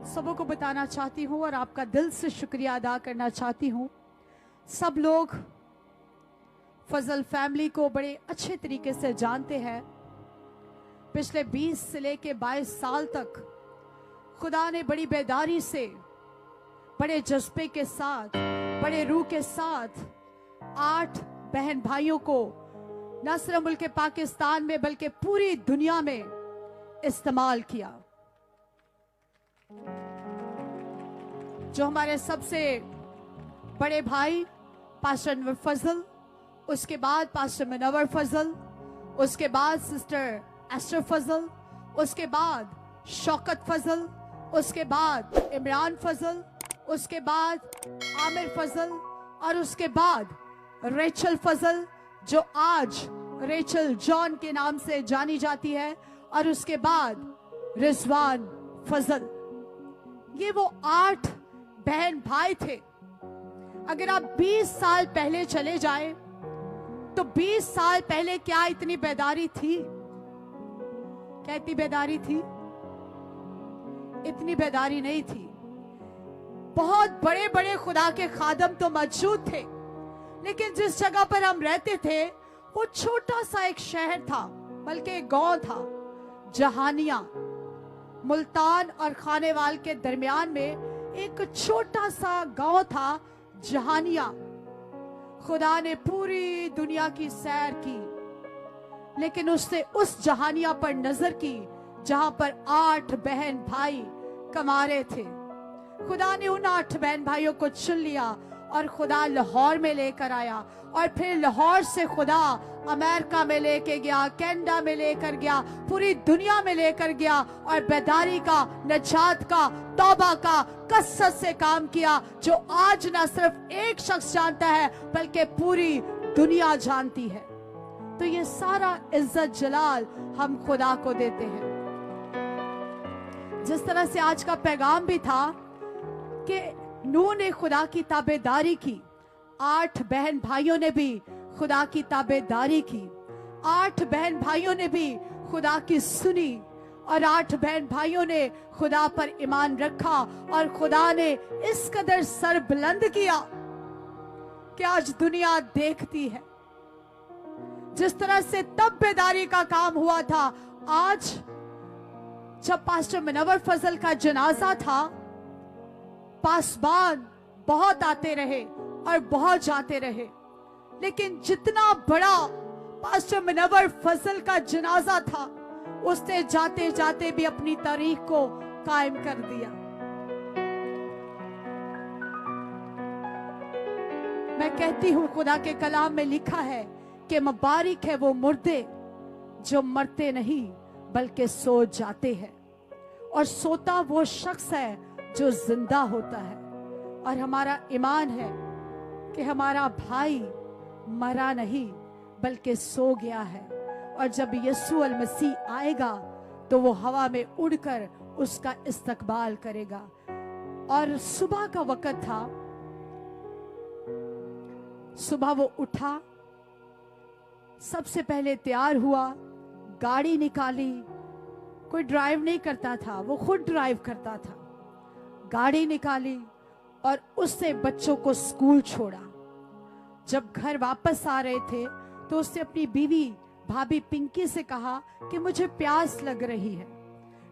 सबों को बताना चाहती हूँ और आपका दिल से शुक्रिया अदा करना चाहती हूँ। सब लोग फजल फैमिली को बड़े अच्छे तरीके से जानते हैं। पिछले 20 से लेके 22 साल तक खुदा ने बड़ी बेदारी से, बड़े जज्बे के साथ, बड़े रूह के साथ 8 बहन भाइयों को न सिर्फ मुल्क पाकिस्तान में बल्कि पूरी दुनिया में इस्तेमाल किया। जो हमारे सबसे बड़े भाई पास्टर अनवर फजल, उसके बाद पास्टर मुनव्वर फजल, उसके बाद सिस्टर एस्टर फजल, उसके बाद शौकत फजल, उसके बाद इमरान फजल, उसके बाद आमिर फजल और उसके बाद रेचल फजल जो आज रेचल जॉन के नाम से जानी जाती है, और उसके बाद रिजवान फजल। ये वो 8 बहन भाई थे। अगर आप 20 साल पहले चले जाएं तो 20 साल पहले क्या इतनी बेदारी थी? क्या इतनी बेदारी थी? इतनी बेदारी नहीं थी। बहुत बड़े बड़े खुदा के खादम तो मौजूद थे, लेकिन जिस जगह पर हम रहते थे वो छोटा सा एक शहर था, बल्कि एक गांव था, जहानिया। मुल्तान और खानेवाल के दरमियान में एक छोटा सा गांव था, जहानिया। खुदा ने पूरी दुनिया की सैर की, लेकिन उसने उस जहानिया पर नजर की जहां पर 8 बहन भाई कमा रहे थे। खुदा ने उन 8 बहन भाइयों को चुन लिया और खुदा लाहौर में लेकर आया, और फिर लाहौर से खुदा अमेरिका में लेके गया, कनाडा में लेकर गया, पूरी दुनिया में लेकर गया, और बेदारी का, नजात का, तौबा का कसरत से काम किया, जो आज न सिर्फ एक शख्स जानता है बल्कि पूरी दुनिया जानती है। तो ये सारा इज्जत जलाल हम खुदा को देते हैं। जिस तरह से आज का पैगाम भी था कि नूह ने खुदा की ताबेदारी की, 8 बहन भाइयों ने भी खुदा की ताबेदारी की, 8 बहन भाइयों ने भी खुदा की सुनी, और 8 बहन भाइयों ने खुदा पर ईमान रखा, और खुदा ने इस कदर सर बुलंद किया कि आज दुनिया देखती है। जिस तरह से तब बेदारी का काम हुआ था, आज जब पास्टर मुनव्वर फजल का जनाजा था, पासबान बहुत आते रहे और बहुत जाते रहे, लेकिन जितना बड़ा पास्टर मुनव्वर फजल का जनाजा था, उसने जाते जाते भी अपनी तारीख को कायम कर दिया। मैं कहती हूं, खुदा के कलाम में लिखा है कि मुबारक है वो मुर्दे जो मरते नहीं बल्कि सो जाते हैं, और सोता वो शख्स है जो जिंदा होता है। और हमारा ईमान है कि हमारा भाई मरा नहीं बल्कि सो गया है, और जब यीशु अल मसीह आएगा तो वो हवा में उड़कर उसका इस्तकबाल करेगा। और सुबह का वक्त था, सुबह वो उठा, सबसे पहले तैयार हुआ, गाड़ी निकाली। कोई ड्राइव नहीं करता था, वो खुद ड्राइव करता था। गाड़ी निकाली और उससे बच्चों को स्कूल छोड़ा। जब घर वापस आ रहे थे तो उसने अपनी बीवी भाभी पिंकी से कहा कि मुझे प्यास लग रही है।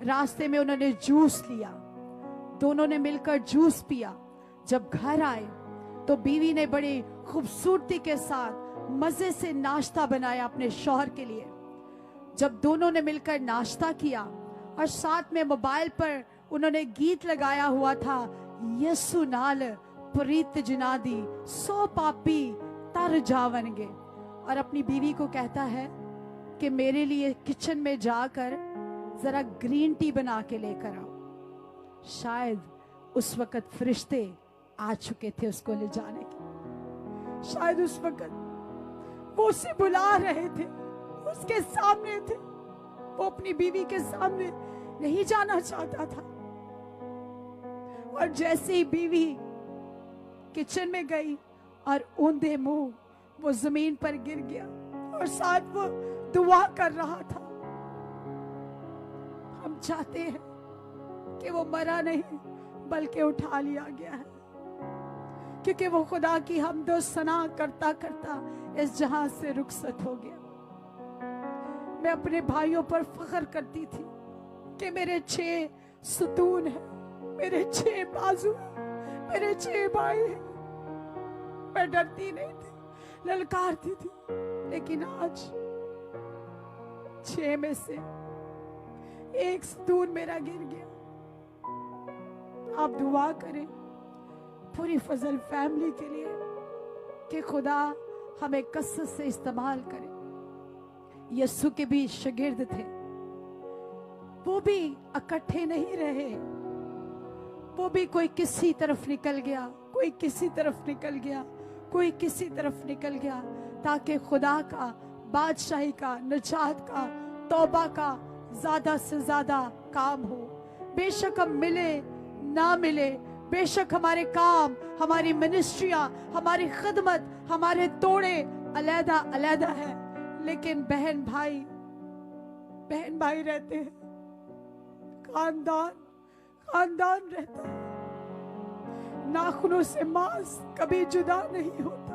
रास्ते में उन्होंने जूस लिया, दोनों ने मिलकर जूस पिया। जब घर आए तो बीवी ने बड़ी खूबसूरती के साथ मजे से नाश्ता बनाया अपने शौहर के लिए। जब दोनों ने मिलकर नाश्ता किया और साथ में मोबाइल पर उन्होंने गीत लगाया हुआ था, यीशु नाल प्रीत जिनादी 100 पापी तर जावनगे, और अपनी बीवी को कहता है कि मेरे लिए किचन में जाकर जरा ग्रीन टी बना के लेकर आओ। शायद उस वक्त फरिश्ते आ चुके थे उसको ले जाने के। शायद उस वक्त वो उसे बुला रहे थे, उसके सामने थे। वो अपनी बीवी के सामने नहीं जाना चाहता था, और जैसे ही बीवी किचन में गई और ऊंधे मुंह वो जमीन पर गिर गया, और साथ वो दुआ कर रहा था। हम चाहते हैं कि वो मरा नहीं बल्कि उठा लिया गया है, क्योंकि वो खुदा की हमदो सना करता करता इस जहां से रुखसत हो गया। मैं अपने भाइयों पर फख्र करती थी कि मेरे 6 सुतून हैं, मेरे 6 बाजू, मेरे 6 भाई हैं। मैं डरती नहीं थी, ललकारती थी, लेकिन आज 6 में से 1 सुतून मेरा गिर गया। आप दुआ करें पूरी फजल फैमिली के लिए कि खुदा हमें कसरत से इस्तेमाल करे। यीशु के भी शागिर्द थे, वो भी इकट्ठे नहीं रहे, वो भी कोई किसी तरफ निकल गया, कोई किसी तरफ निकल गया, कोई किसी तरफ निकल गया, ताकि खुदा का, बादशाही का, निजात का, तौबा का ज्यादा से ज्यादा काम हो। बेशक हम मिले ना मिले, बेशक हमारे काम, हमारी मिनिस्ट्रियां, हमारी खिदमत, हमारे तोड़े अलहदा अलहदा है, लेकिन बहन भाई रहते हैं, खानदान रहता है। नाखूनों से मांस कभी जुदा नहीं होता।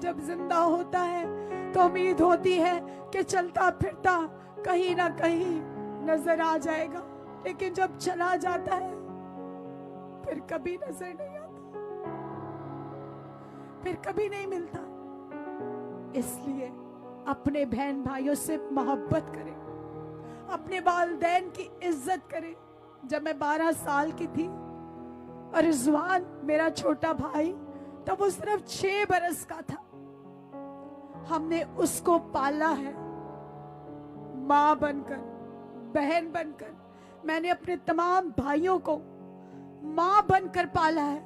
जब जिंदा होता है तो उम्मीद होती है कि चलता फिरता कहीं ना कहीं नजर आ जाएगा, लेकिन जब चला जाता है फिर कभी नजर नहीं आता, फिर कभी नहीं मिलता। इसलिए अपने बहन भाइयों से मोहब्बत करें, अपने वालिदैन की इज्जत करें। जब मैं 12 साल की थी और रिजवान मेरा छोटा भाई, तब वो सिर्फ 6 बरस का था, हमने उसको पाला है माँ बनकर, बहन बनकर। मैंने अपने तमाम भाइयों को माँ बनकर पाला है,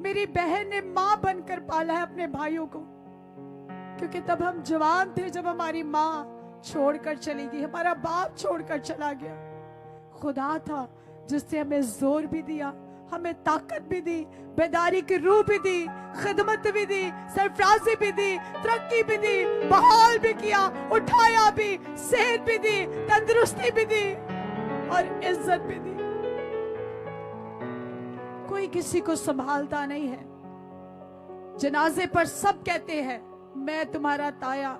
मेरी बहन ने माँ बनकर पाला है अपने भाइयों को, क्योंकि तब हम जवान थे जब हमारी माँ छोड़कर चली गई, हमारा बाप छोड़कर चला गया। खुदा था जिसने हमें जोर भी दिया, हमें ताकत भी दी, बेदारी की रूह भी दी, खिदमत भी दी, सरफराजी भी दी, तरक्की भी दी, बहाल भी किया, उठाया भी, सेहत भी दी, तंदुरुस्ती भी दी और इज्जत भी दी। कोई किसी को संभालता नहीं है। जनाजे पर सब कहते हैं, मैं तुम्हारा ताया,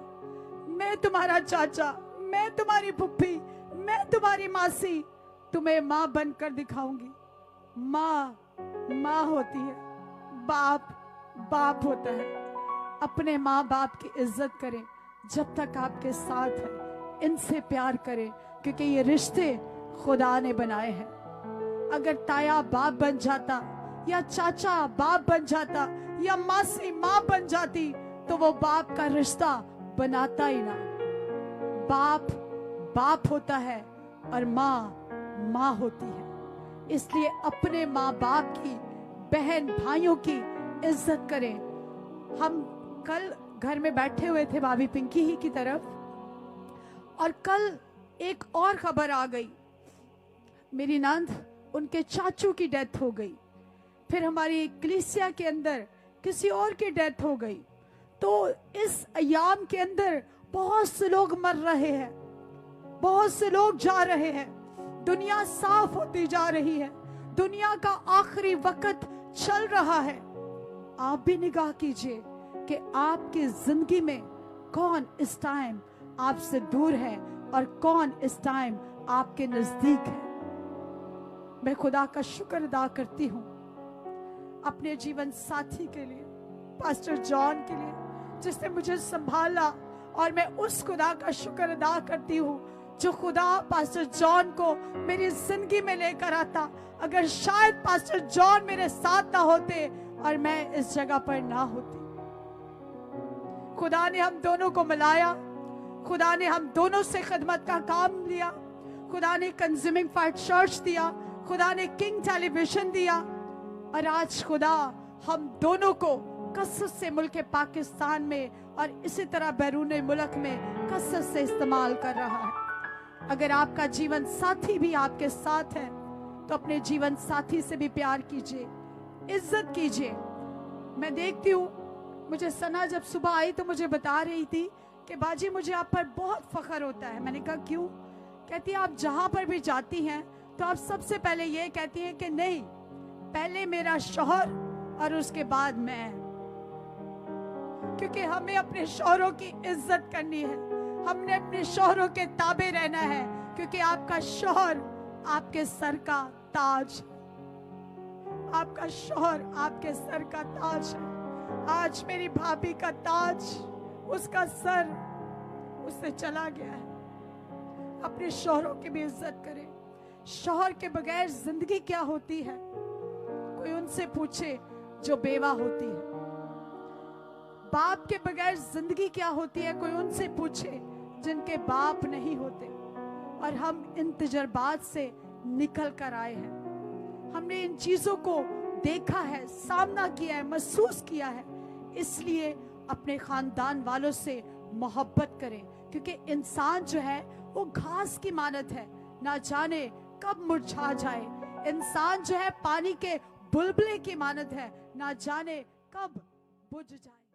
मैं तुम्हारा चाचा, मैं तुम्हारी फुफ्फी, मैं तुम्हारी मासी, तुम्हें माँ बनकर दिखाऊंगी। माँ होती है, बाप होता है। अपने माँ बाप की इज्जत करें जब तक आपके साथ है, इनसे प्यार करें, क्योंकि ये रिश्ते खुदा ने बनाए हैं। अगर ताया बाप बन जाता, या चाचा बाप बन जाता, या मासी माँ बन जाती, तो वो बाप का रिश्ता बनाता ही ना। बाप होता है और माँ होती है। इसलिए अपने माँ बाप की, बहन भाइयों की इज्जत करें। हम कल घर में बैठे हुए थे भाभी पिंकी ही की तरफ, और कल एक और खबर आ गई, मेरी नंद, उनके चाचू की डेथ हो गई। फिर हमारी कलीसिया के अंदर किसी और की डेथ हो गई। तो इस अयाम के अंदर बहुत से लोग मर रहे हैं, बहुत से लोग जा रहे हैं, दुनिया साफ होती जा रही है, दुनिया का आखिरी वक्त चल रहा है। आप भी निगाह कीजिए कि आपकी जिंदगी में कौन इस टाइम आपसे दूर है और कौन इस टाइम आपके नजदीक है। मैं खुदा का शुक्र अदा करती हूँ अपने जीवन साथी के लिए, पास्टर जॉन के लिए, जिसने मुझे संभाला, और मैं उस खुदा का शुक्र अदा करती हूँ जो खुदा पास्टर जॉन को मेरी जिंदगी में लेकर आता। अगर शायद पास्टर जॉन मेरे साथ ना होते और मैं इस जगह पर ना होती, खुदा ने हम दोनों को मिलाया, खुदा ने हम दोनों से खिदमत का काम लिया, खुदा ने कंज्यूमिंग फायर चर्च दिया, खुदा ने किंग टेलीविजन दिया, और आज खुदा हम दोनों को कसरत से मुल्क पाकिस्तान में और इसी तरह बैरून मुल्क में कसरत से इस्तेमाल कर रहा है। अगर आपका जीवन साथी भी आपके साथ है तो अपने जीवन साथी से भी प्यार कीजिए, इज्जत कीजिए। मैं देखती हूँ, मुझे सना जब सुबह आई तो मुझे बता रही थी कि बाजी मुझे आप पर बहुत फख्र होता है। मैंने कहा क्यों? कहती आप जहाँ पर भी जाती हैं तो आप सबसे पहले ये कहती हैं कि नहीं, पहले मेरा शौहर और उसके बाद मैं, क्योंकि हमें अपने शौहरों की इज्जत करनी है, हमने अपने शौहरों के ताबे रहना है, क्योंकि आपका शौहर आपके सर का ताज, आपका शौहर आपके सर का ताज है। आज मेरी भाभी का ताज, उसका सर उससे चला गया है। अपने शौहरों की भी इज्जत करें। शौहर के बगैर जिंदगी क्या होती है, कोई उनसे पूछे जो बेवा होती है। बाप के बगैर जिंदगी क्या होती है, कोई उनसे पूछे जिनके बाप नहीं होते। और हम इन तजर्बात से निकल कर आए हैं, हमने इन चीजों को देखा है, सामना किया है, महसूस किया है। इसलिए अपने खानदान वालों से मोहब्बत करें, क्योंकि इंसान जो है वो घास की मानद है, ना जाने कब मुरझा जाए। इंसान जो है पानी के बुलबुले की मानद है, ना जाने कब बुझ जाए।